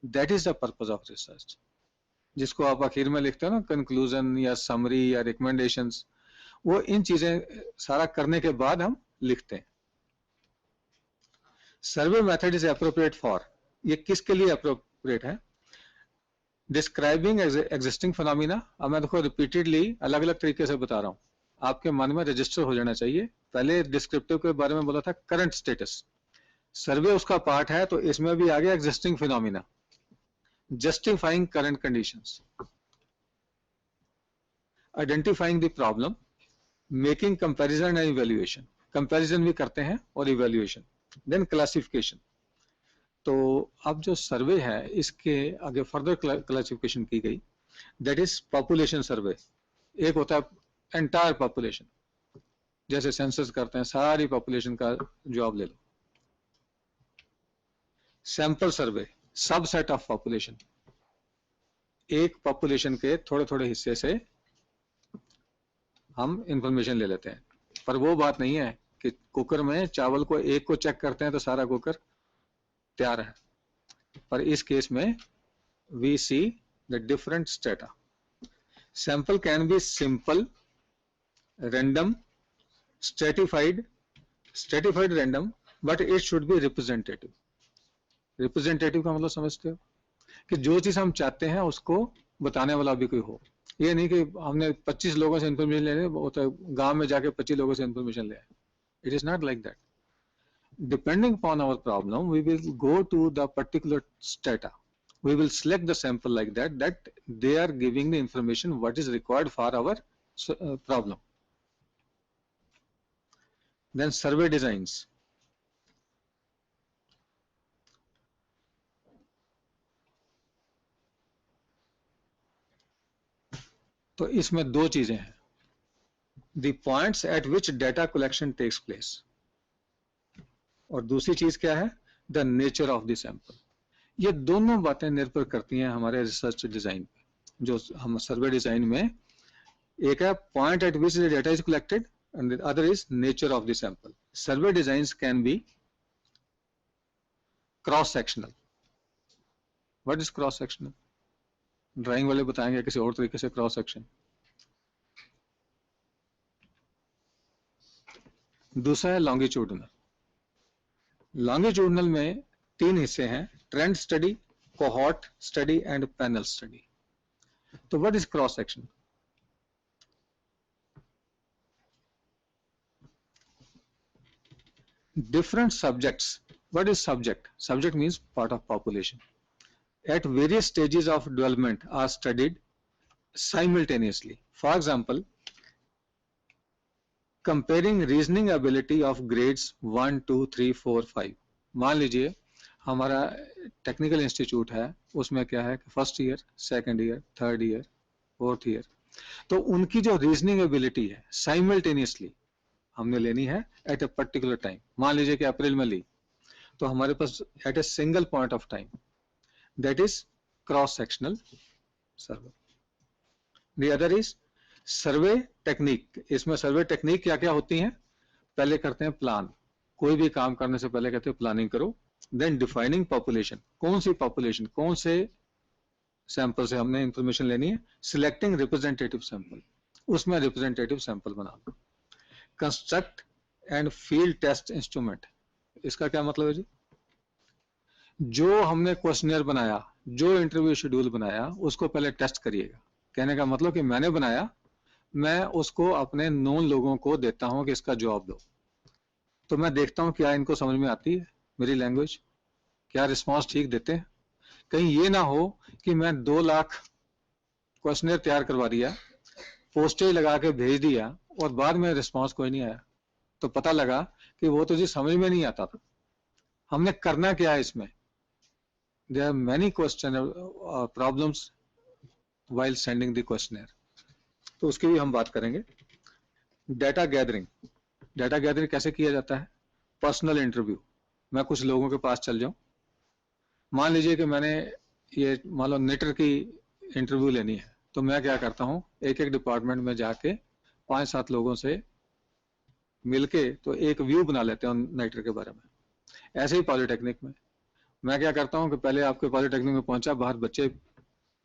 That is the purpose of research, जिसको आप आखिर में लिखते हो ना, कंक्लूजन या समरी या रिकमेंडेशंस, वो इन चीजें सारा करने के बाद हम लिखते हैं। Survey method is appropriate for, ये किसके लिए अप्रोप्रिएट है? Describing existing phenomena. अब मैं देखो रिपीटेडली अलग अलग तरीके से बता रहा हूँ, आपके मन में रजिस्टर हो जाना चाहिए। पहले डिस्क्रिप्टिव के बारे में बोला था करंट स्टेटस, सर्वे उसका पार्ट है, तो इसमें भी आ गया existing phenomena. Justifying current conditions, identifying the problem, making comparison and evaluation, comparison भी करते हैं और इवैल्यूएशन, देन क्लासिफिकेशन। तो अब जो सर्वे है इसके आगे फर्दर क्लासिफिकेशन की गई, दैट इज पॉपुलेशन सर्वे। एक होता है एंटायर पॉपुलेशन, जैसे सेंसस करते हैं, सारी पॉपुलेशन का जवाब ले लो। Sample survey, subset of population, एक पॉपुलेशन के थोड़े थोड़े हिस्से से हम इंफॉर्मेशन ले लेते हैं। पर वो बात नहीं है कि कुकर में चावल को एक को चेक करते हैं तो सारा कुकर तैयार है। पर इस केस में we see the different strata. Sample can be simple, random, stratified random, but it should be representative. Representative का मतलब समझते हो कि जो चीज हम चाहते हैं उसको बताने वाला भी कोई हो। ये नहीं कि हमने 25 लोगों से इंफॉर्मेशन लेने, वो तो गांव में जाके 25 लोगों से इंफॉर्मेशन ले आए। It is not like that. Depending upon our problem, we will go to the particular strata. We will select the sample like that they are giving the information what is required for our problem. Then survey designs. तो इसमें दो चीजें हैं, the points at which data collection takes place, और दूसरी चीज क्या है, the nature of the sample. ये दोनों बातें निर्भर करती हैं हमारे रिसर्च डिजाइन पे। जो हम सर्वे डिजाइन में, एक है point eight which the data is collected and the other is nature of the sample. Survey designs can be cross sectional. What is cross sectional? Drawing वाले बताएंगे किसी और तरीके से क्रॉस सेक्शन। दूसरा है लॉन्गिट्यूडनल। लॉन्गिट्यूडनल में 3 हिस्से हैं, trend study, cohort study and panel study. तो what is cross section? Different subjects. What is subject? Subject means part of population. At various stages of development are studied simultaneously. For example, comparing reasoning ability of grades 1, 2, 3, 4, 5. मान लीजिए हमारा technical institute है, उसमें क्या है, first year, second year, third year, fourth year, तो उनकी जो रीजनिंग एबिलिटी है साइमल्टेनियसली हमने लेनी है एट ए पर्टिकुलर टाइम। मान लीजिए कि अप्रैल में ली, तो हमारे पास at a single point of time, that is cross sectional survey. The other is survey technique. इसमें सर्वे टेक्निक क्या क्या होती हैं? पहले करते हैं प्लान, कोई भी काम करने से पहले कहते हैं प्लानिंग करो। देन डिफाइनिंग पॉपुलेशन, कौन सी पॉपुलेशन, कौन से सैंपल से हमने इंफॉर्मेशन लेनी है। सिलेक्टिंग रिप्रेजेंटेटिव सैंपल, उसमें रिप्रेजेंटेटिव सैंपल बना दो। Construct and field test instrument, इसका क्या मतलब है जी? जो हमने क्वेश्चनर बनाया, जो इंटरव्यू शेड्यूल बनाया, उसको पहले टेस्ट करिएगा। कहने का मतलब कि मैंने बनाया, मैं उसको अपने नोन लोगों को देता हूं कि इसका जवाब दो, तो मैं देखता हूं क्या इनको समझ में आती है मेरी लैंग्वेज, क्या रिस्पांस ठीक देते हैं। कहीं ये ना हो कि मैं 2 लाख क्वेश्चनर तैयार करवा दिया, पोस्टेज लगा के भेज दिया और बाद में रिस्पांस कोई नहीं आया, तो पता लगा कि वो तो जी समझ में नहीं आता था। हमने करना क्या है इसमें? There are many question problems while sending the questionnaire, तो उसकी भी हम बात करेंगे। डेटा गैदरिंग, डेटा गैदरिंग कैसे किया जाता है? पर्सनल इंटरव्यू, मैं कुछ लोगों के पास चल जाऊं, मान लीजिए कि मैंने ये मान लो नेटर की इंटरव्यू लेनी है, तो मैं क्या करता हूं, एक एक डिपार्टमेंट में जाके 5-7 लोगों से मिलके तो एक व्यू बना लेते हैं नाइटर के बारे में। ऐसे ही पॉलिटेक्निक में मैं क्या करता हूं कि पहले आपके पॉलिटेक्निक में पहुंचा, बाहर बच्चे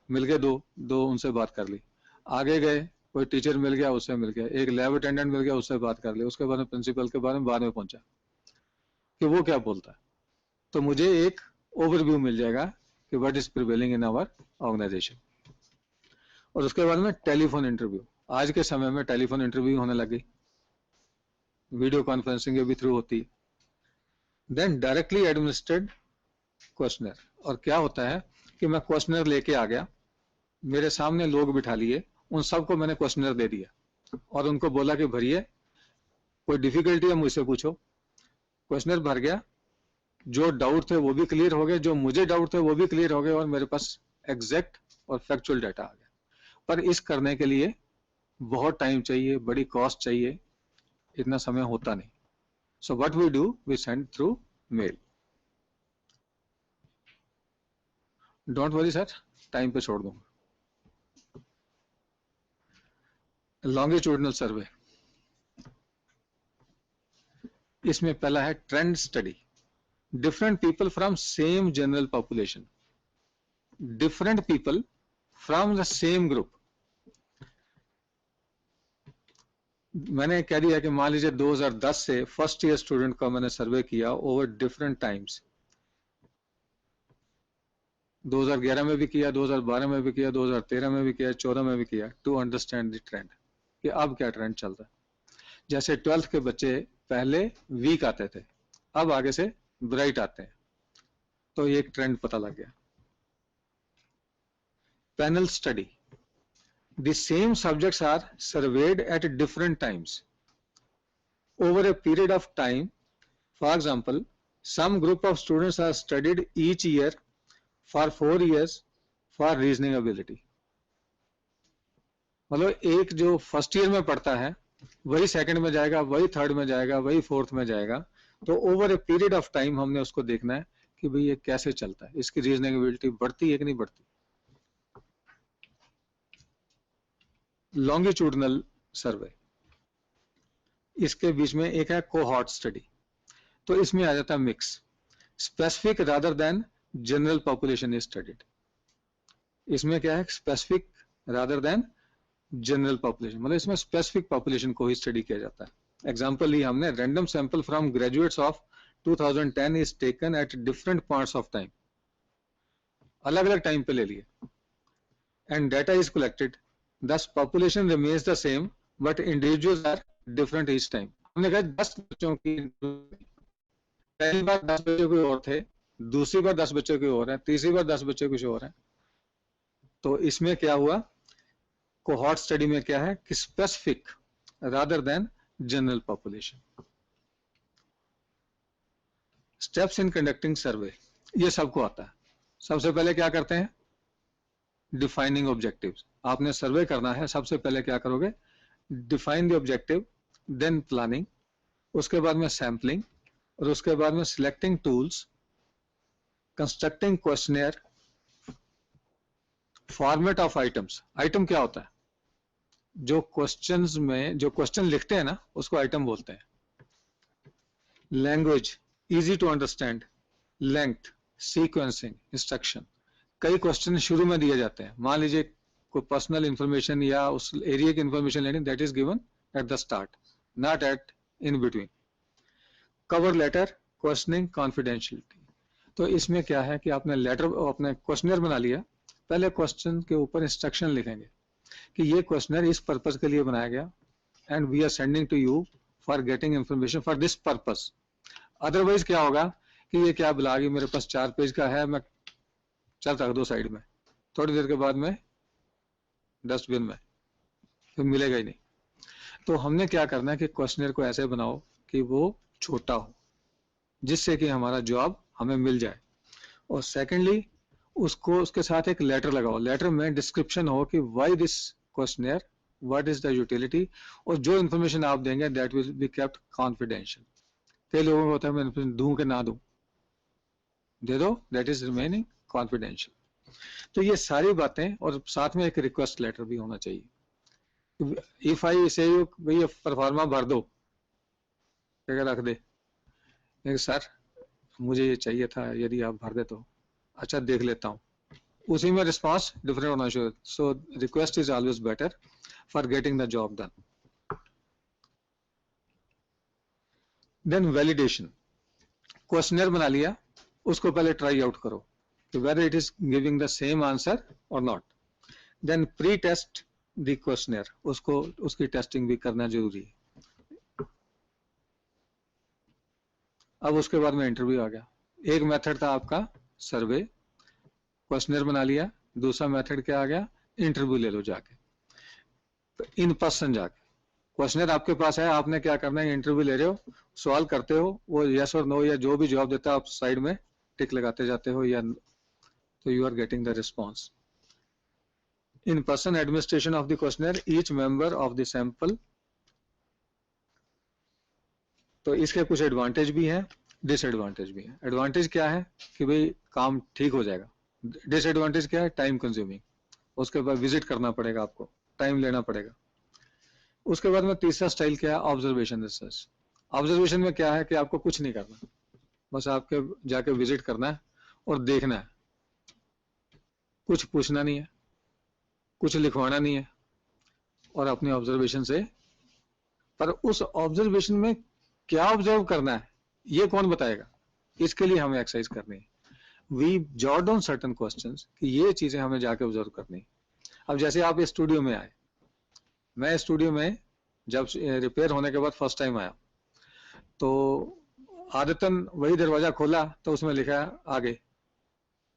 मिल गए, दो उनसे बात कर ली, आगे गए कोई टीचर मिल गया, उससे मिल गया, एक लैब अटेंडेंट मिल गया, उससे बात कर ली, उसके बाद में प्रिंसिपल के बारे में बाद में पहुंचा कि वो क्या बोलता है, तो मुझे एक ओवरव्यू मिल जाएगा कि what is prevailing in our organisation. और उसके बाद में टेलीफोन इंटरव्यू, आज के समय में टेलीफोन इंटरव्यू होने लगी, वीडियो कॉन्फ्रेंसिंग के भी थ्रू होती है। देन डायरेक्टली एडमिनिस्ट्रेड क्वेश्चनर, और क्या होता है कि मैं क्वेश्चनर लेके आ गया, मेरे सामने लोग बिठा लिए, उन सबको मैंने क्वेश्चनर दे दिया और उनको बोला कि भरिए, कोई डिफिकल्टी है मुझसे पूछो। क्वेश्चनर भर गया, जो डाउट थे वो भी क्लियर हो गए, जो मुझे डाउट थे वो भी क्लियर हो गए, और मेरे पास एग्जैक्ट और फैक्चुअल डाटा आ गया। पर इस करने के लिए बहुत टाइम चाहिए, बड़ी कॉस्ट चाहिए, इतना समय होता नहीं। So what we do, we send through mail. Don't worry sir, time पे छोड़ दूंगा। लॉन्गिट्यूडनल सर्वे, इसमें पहला है trend study, different people from same general population, different people from the same group. मैंने कह दिया कि मान लीजिए 2010 से फर्स्ट ईयर स्टूडेंट का मैंने सर्वे किया ओवर डिफरेंट टाइम्स, 2011 में भी किया, 2012 में भी किया, 2013 में भी किया, 2014 में भी किया, टू अंडरस्टैंड द ट्रेंड कि अब क्या ट्रेंड चल रहा है। जैसे 12th के बच्चे पहले वीक आते थे, अब आगे से ब्राइट आते हैं, तो एक ट्रेंड पता लग गया। Panel study, the same subjects are surveyed at different times over a period of time. For example, some group of students are studied each year for 4 years for reasoning ability. मतलब एक जो first year में पढ़ता है वही second में जाएगा, वही थर्ड में जाएगा, वही फोर्थ में जाएगा, तो over a period of time हमने उसको देखना है कि भाई ये कैसे चलता है, इसकी रीजनिंग एबिलिटी बढ़ती है कि नहीं बढ़ती। लॉन्गिट्यूडनल सर्वे, इसके बीच में एक है कोहॉर्ट स्टडी, तो इसमें आ जाता है mix, specific rather than general population is studied. इसमें क्या है, specific rather than general population, मतलब इसमें स्पेसिफिक पॉपुलेशन को ही स्टडी किया जाता है। एग्जाम्पल ली हमने, random sample from graduates of 2010 is taken at different points of time, अलग अलग टाइम पे ले लिए, एंड डाटा इज कलेक्टेड, दस population remains the same but individuals are different each time. हमने कहा 10 बच्चों की, पहली बार 10 बच्चों कोई और थे, दूसरी बार 10 बच्चों की और है, तीसरी बार 10 बच्चों कुछ और है। तो इसमें क्या हुआ, कोहॉर्ट स्टडी में क्या है कि specific rather than general population. Steps in conducting survey, ये सबको आता है। सबसे पहले क्या करते हैं, डिफाइनिंग ऑब्जेक्टिव्स। आपने सर्वे करना है, सबसे पहले क्या करोगे, define the objective, then planning, उसके बाद में सैम्पलिंग, और उसके बाद में selecting tools, constructing questionnaire, format of items. Item क्या होता है, जो क्वेश्चंस में जो क्वेश्चन लिखते हैं ना, उसको आइटम बोलते हैं। Language, easy to understand, length, sequencing, instruction. कई क्वेश्चन शुरू में दिए जाते हैं, मान लीजिए कोई पर्सनल इंफॉर्मेशन या उस एरिया की इंफॉर्मेशन लेनी, that is given at the start, not at in between. Cover letter, questioning, confidentiality. तो इसमें क्या है कि आपने लेटर, अपने क्वेश्चनर बना लिया, पहले क्वेश्चन के ऊपर इंस्ट्रक्शन लिखेंगे कि ये क्वेश्चनर इस पर्पस के लिए बनाया गया, and we are sending to you for getting information for this purpose. Otherwise क्या होगा कि ये क्या बुलाएगी, मेरे पास 4 पेज का है, मैं चल रख दो साइड में, थोड़ी देर के बाद में डस्टबिन में, फिर मिलेगा ही नहीं। तो हमने क्या करना है कि क्वेश्चनर को ऐसे बनाओ कि वो छोटा हो, जिससे कि हमारा जॉब हमें मिल जाए। और सेकेंडली उसको, उसके साथ एक लेटर लगाओ, लेटर में डिस्क्रिप्शन हो कि why this questioner, what is the utility, और जो इन्फॉर्मेशन आप देंगे that will be kept confidential. कई लोगों को होता है मैं इन्फॉर्मेशन दूं कि ना दूं, दे दो, दैट इज रिमेनिंग कॉन्फिडेंशियल। तो ये सारी बातें, और साथ में एक रिक्वेस्ट लेटर भी होना चाहिए। इफ आई से यू भैया परफॉर्मा भर दो, क्या रख दे, सर मुझे ये चाहिए था, यदि आप भर दे तो अच्छा, देख लेता हूँ, उसी में रिस्पांस डिफरेंट होना चाहिए। So request is always better for getting the job done. Then validation, questionnaire बना लिया, उसको पहले ट्राई आउट करो कि whether it is giving the same answer और not. Then pre test the questionnaire, उसको, उसकी टेस्टिंग भी करना जरूरी है। अब उसके बाद में इंटरव्यू आ गया। एक मेथड था आपका सर्वे, क्वेश्चनर बना लिया, दूसरा मेथड क्या आ गया, इंटरव्यू ले लो जाके, इन पर्सन जाके। क्वेश्चनर आपके पास है, आपने क्या करना है, इंटरव्यू ले रहे हो, सवाल करते हो, वो यस और नो या जो भी जवाब देता है आप साइड में टिक लगाते जाते हो, या तो you are getting the response. In person administration of the questioner, each member of the sample. तो इसके कुछ एडवांटेज भी हैं, डिसएडवांटेज भी है। एडवांटेज क्या है कि भाई काम ठीक हो जाएगा, डिसएडवांटेज क्या है, टाइम कंज्यूमिंग, उसके बाद विजिट करना पड़ेगा आपको, टाइम लेना पड़ेगा। उसके बाद में तीसरा स्टाइल क्या है, ऑब्जर्वेशन रिसर्च। ऑब्जर्वेशन में क्या है कि आपको कुछ नहीं करना, बस आपके जाके विजिट करना है और देखना है, कुछ पूछना नहीं है, कुछ लिखवाना नहीं है, और अपने ऑब्जर्वेशन से। पर उस ऑब्जर्वेशन में क्या ऑब्जर्व करना है ये कौन बताएगा, इसके लिए हमें एक्सरसाइज करनी है। We jot down certain questions कि ये चीजें हमें जाके ऑब्जर्व करनी है। अब जैसे आप इस स्टूडियो में आए, मैं स्टूडियो में जब रिपेयर होने के बाद फर्स्ट टाइम आया, तो आदतन वही दरवाजा खोला तो उसमें लिखा है आगे,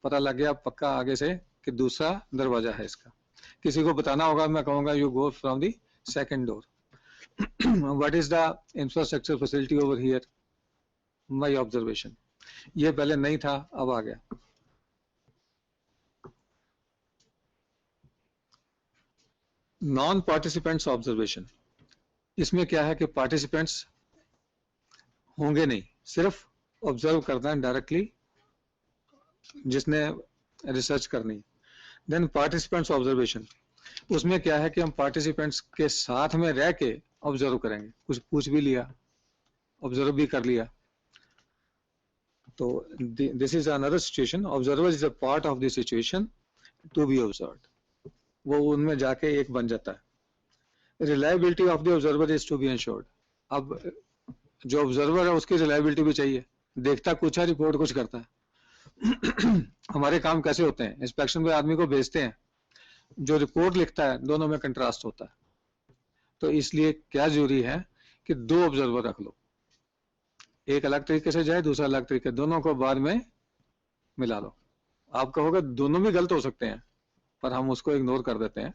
पता लग गया पक्का आगे से कि दूसरा दरवाजा है इसका। किसी को बताना होगा, मैं कहूंगा you go from the second door. What is the infrastructure facility over here, my observation. ये पहले नहीं था, अब आ गया। नॉन पार्टिसिपेंट्स ऑब्जर्वेशन, इसमें क्या है कि पार्टिसिपेंट्स होंगे नहीं, सिर्फ ऑब्जर्व करना है डायरेक्टली जिसने रिसर्च करनी। देन पार्टिसिपेंट्स ऑब्जर्वेशन, उसमें क्या है कि हम पार्टिसिपेंट्स के साथ में रह के ऑब्जर्व करेंगे, कुछ पूछ भी लिया, ऑब्जर्व भी कर लिया। तो this is another situation, observer is a part of the situation to be observed, वो उनमें जाके एक बन जाता है। Reliability of the observer is to be ensured, अब जो ऑब्जर्वर है उसकी रिलायबिलिटी भी चाहिए, देखता कुछ है रिपोर्ट कुछ करता है। हमारे काम कैसे होते हैं, इंस्पेक्शन पे आदमी को भेजते हैं, जो रिपोर्ट लिखता है दोनों में कंट्रास्ट होता है। तो इसलिए क्या जरूरी है कि 2 ऑब्जर्वर रख लो, एक अलग तरीके से जाए, दूसरा अलग तरीके, दोनों को बाद में मिला लो। आप कहोगे दोनों भी गलत हो सकते हैं, पर हम उसको इग्नोर कर देते हैं,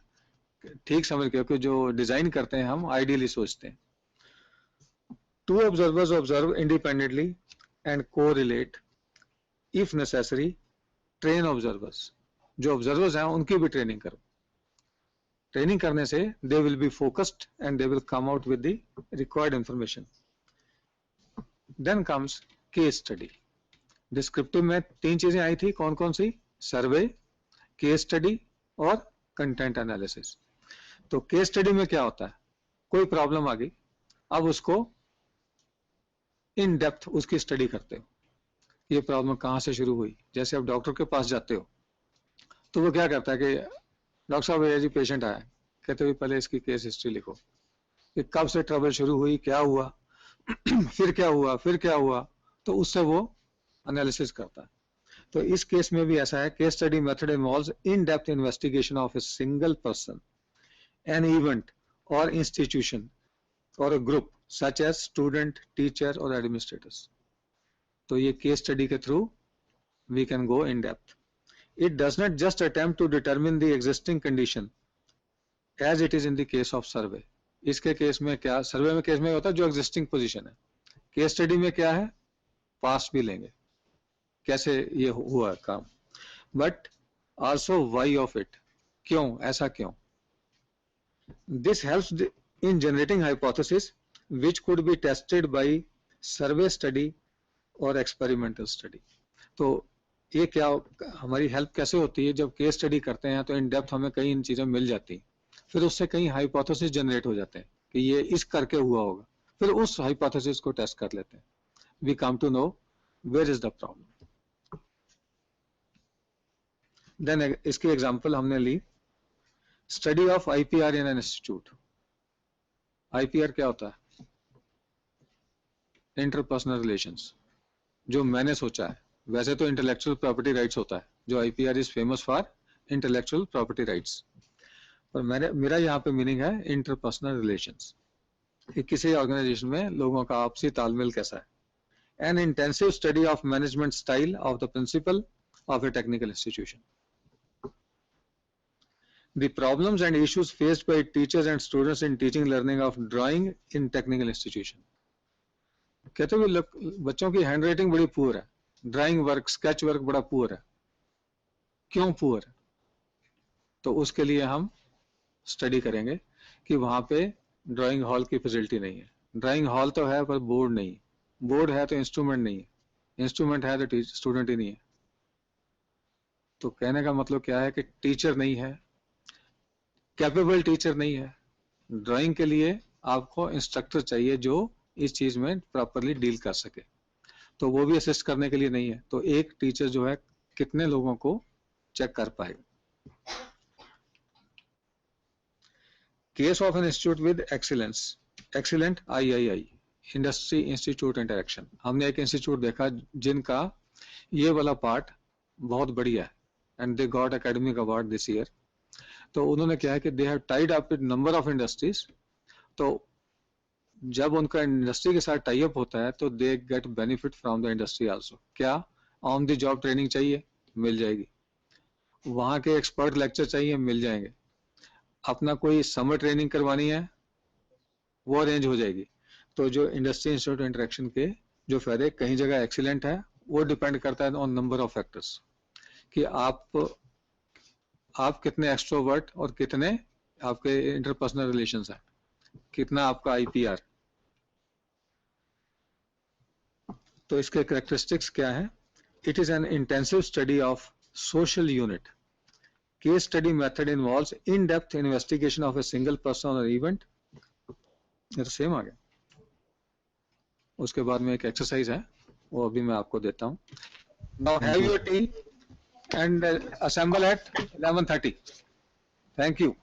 ठीक समझ के, क्योंकि जो डिजाइन करते हैं हम आइडियली सोचते हैं। 2 observers observe independently and correlate. If necessary, train observers. जो observers हैं उनकी भी ट्रेनिंग करो। ट्रेनिंग करने से they will be focused and they will come out with the required information. Then comes case study. Descriptive में 3 चीजें आई थी, कौन कौन सी? सर्वे, केस स्टडी और कंटेंट एनालिसिस। तो केस स्टडी में क्या होता है, कोई प्रॉब्लम आ गई, अब उसको इन डेप्थ उसकी स्टडी करते हो, ये प्रॉब्लम कहाँ से शुरू हुई। जैसे आप डॉक्टर के पास जाते हो तो वो क्या करता है कि डॉक्टर साहब ये जी पेशेंट आया, कहते हुए पहले इसकी केस हिस्ट्री लिखो कि कब से ट्रबल शुरू हुई, क्या हुआ, फिर क्या हुआ, फिर क्या हुआ, तो उससे वो एनालिसिस करता है। तो इस केस में भी ऐसा है, case study method involves in depth investigation of a single person, an event और इंस्टीट्यूशन और a group such as student, teacher or administrators. तो ये case study के through we can go in depth. It does not just attempt to determine the existing condition as it is in the case of survey. इसके case में क्या, सर्वे में case में होता है जो existing position है, केस स्टडी में क्या है, पास्ट भी लेंगे कैसे ये हुआ काम, but also why of it, क्यों, ऐसा क्यों. This helps in generating hypothesis which could be tested by survey study or experimental study. तो ये क्या हमारी हेल्प कैसे होती है, जब केस स्टडी करते हैं तो इन डेप्थ हमें कई इन चीजें मिल जाती हैं, फिर उससे कई हाइपोथेसिस जनरेट हो जाते हैं कि ये इस करके हुआ होगा, फिर उस हाइपोथेसिस को टेस्ट कर लेते हैं. We come to know where is the problem. Then इसकी एग्जांपल हमने ली, study of IPR in an institute. IPR क्या होता है, इंटरपर्सनल रिलेशंस. जो मैंने सोचा है, वैसे तो इंटेलेक्चुअल प्रॉपर्टी राइट्स होता है, जो IPR is famous for intellectual property rights, पर मेरा यहाँ पे मीनिंग है इंटरपर्सनल रिलेशंस. किसी ऑर्गेनाइजेशन में लोगों का आपसी तालमेल कैसा है. N intensive study of management style of the principle of A technical institution. The problems and issues faced by teachers and students in teaching learning of drawing in technical institution. कहते हैं बच्चों की हैंड राइटिंग बड़ी poor है, drawing work, sketch work बड़ा poor है. क्यों poor है, तो उसके लिए हम स्टडी करेंगे कि वहां पे ड्राइंग हॉल की फैसिलिटी नहीं है. ड्राइंग हॉल तो है पर बोर्ड नहीं है, बोर्ड है तो इंस्ट्रूमेंट नहीं है, इंस्ट्रूमेंट है तो स्टूडेंट ही नहीं है. तो कहने का मतलब क्या है कि टीचर नहीं है, कैपेबल टीचर नहीं है. ड्राइंग के लिए आपको इंस्ट्रक्टर चाहिए जो इस चीज में प्रॉपरली डील कर सके, तो वो भी असिस्ट करने के लिए नहीं है. तो एक टीचर जो है कितने लोगों को चेक कर पाएगा. Case of an institute with excellence, excellent III, industry institute interaction. हमने एक इंस्टीट्यूट देखा जिनका ये वाला पार्ट बहुत बढ़िया है, and they got academic award this year. तो उन्होंने क्या है कि they have tied up with number of industries. तो जब उनका इंडस्ट्री के साथ टाई अप होता है तो they get benefit from the industry also. क्या ऑन द जॉब ट्रेनिंग चाहिए, मिल जाएगी. वहां के एक्सपर्ट लेक्चर चाहिए, मिल जाएंगे. अपना कोई समर ट्रेनिंग करवानी है, वो अरेंज हो जाएगी. तो जो इंडस्ट्री इंस्टीट्यूट इंटरेक्शन के जो फायदे, कहीं जगह एक्सीलेंट है, वो डिपेंड करता है ऑन नंबर ऑफ फैक्टर्स, कि आप कितने एक्सट्रोवर्ट और कितने आपके इंटरपर्सनल रिलेशंस हैं, कितना आपका आईपीआर. तो इसके कैरेक्टरिस्टिक्स क्या है. It is an intensive study of social unit. Case study method involves in depth investigation of a single person और इवेंट. ये तो सेम आ गया. उसके बाद में एक एक्सरसाइज है, वो अभी मैं आपको देता हूँ. Now have your T and assemble at 11:30. Thank you.